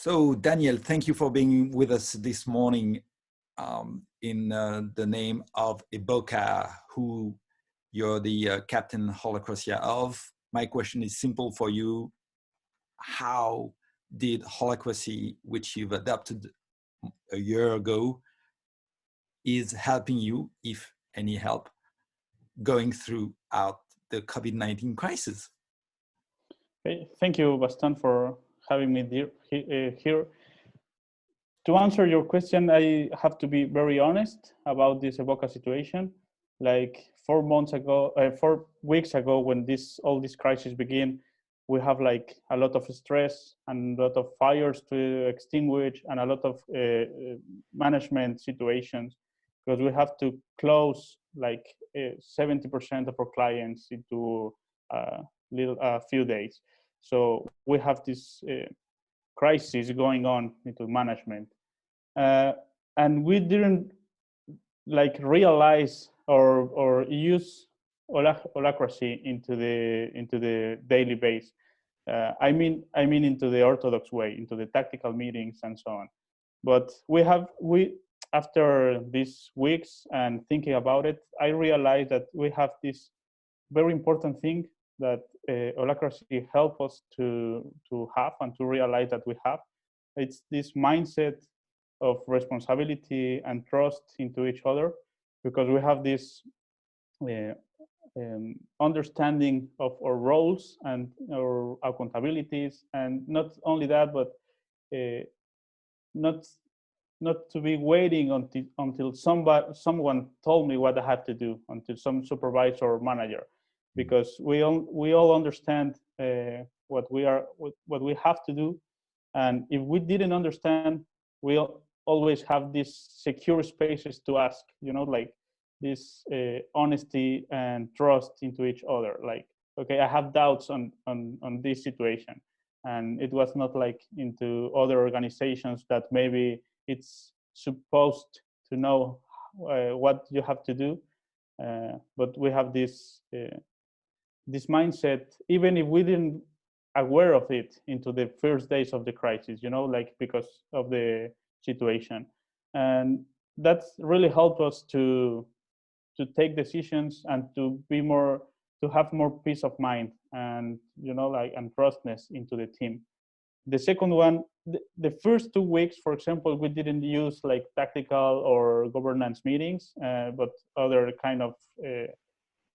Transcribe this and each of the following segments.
So, Daniel, thank you for being with us this morning in the name of Eboca, who you're the Captain Holacracia of. My question is simple for you. How did Holacracy, which you've adopted a year ago, is helping you, if any help, going throughout the COVID-19 crisis? Okay, thank you, Bastan, for having me here. To answer your question, I have to be very honest about this Eboca situation. Like 4 weeks ago, when all this crisis began, we have like a lot of stress and a lot of fires to extinguish and a lot of management situations, because we have to close like 70% of our clients into a few days. So we have this crisis going on into management, and we didn't like realize or use Holacracy into the daily base. I mean into the orthodox way, into the tactical meetings and so on. But we after these weeks and thinking about it, I realized that we have this very important thing that Holacracy help us to have and to realize that we have. It's this mindset of responsibility and trust into each other, because we have this understanding of our roles and our accountabilities, and not only that, but not to be waiting until someone told me what I have to do, until some supervisor or manager, because we all understand what we have to do, and if we didn't understand, we always have these secure spaces to ask, like this honesty and trust into each other. Like, okay, I have doubts on this situation, and it was not like into other organizations that maybe it's supposed to know what you have to do, but we have this mindset, even if we didn't aware of it into the first days of the crisis, like because of the situation, and that's really helped us to take decisions and to have more peace of mind, and and trustness into the team. The second one, the first 2 weeks, for example, we didn't use like tactical or governance meetings, but other kind of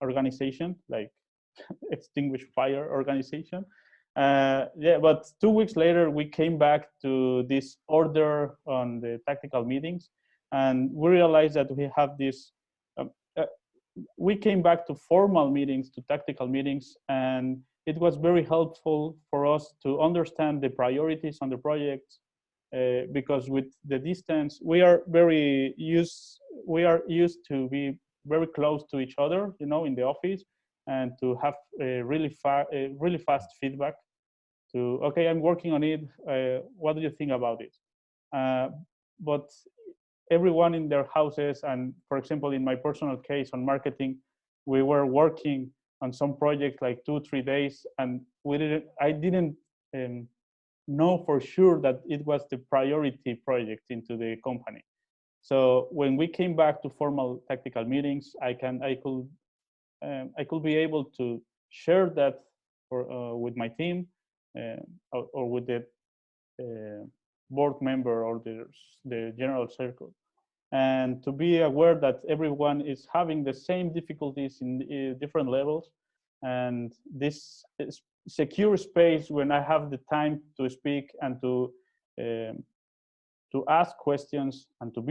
organization, like extinguish fire organization. But 2 weeks later, we came back to this order on the tactical meetings, and we realized that we have this. We came back to formal meetings, to tactical meetings, and it was very helpful for us to understand the priorities on the project, because with the distance, we are used to be very close to each other, in the office, and to have a really fast feedback. To, okay, I'm working on it. What do you think about it? But everyone in their houses, and for example, in my personal case on marketing, we were working on some projects like 2-3 days, and I didn't know for sure that it was the priority project into the company. So when we came back to formal tactical meetings, I could be able to share that with my team, or with the board member or the general circle, and to be aware that everyone is having the same difficulties in different levels, and this secure space when I have the time to speak and to ask questions and to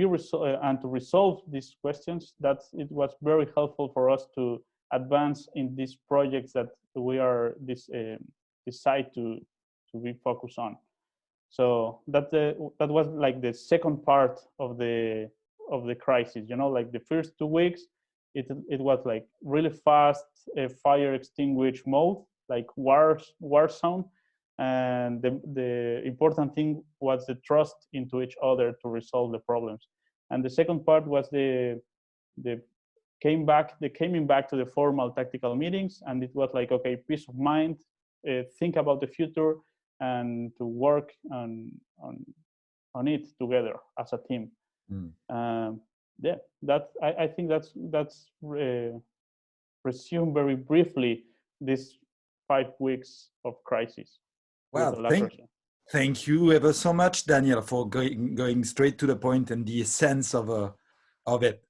resolve these questions, that it was very helpful for us to advance in these projects that we are decide to be focused on. So that was like the second part of the crisis. Like the first 2 weeks, it was like really fast fire extinguish mode, like war zone, and the important thing was the trust into each other to resolve the problems. And the second part was the coming back to the formal tactical meetings, and it was like, okay, peace of mind, think about the future, and to work on it together as a team. Yeah, I think that's resume very briefly this 5 weeks of crisis. Well, thank you ever so much, Daniel, for going straight to the point and the essence of it.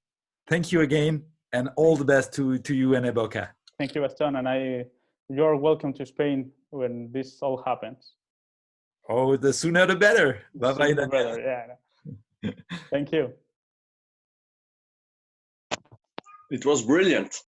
Thank you again, and all the best to you and Eboca. Thank you, Gaston, and you're welcome to Spain when this all happens. Oh, the sooner the better. Bye-bye, Daniel. Yeah. Thank you. It was brilliant.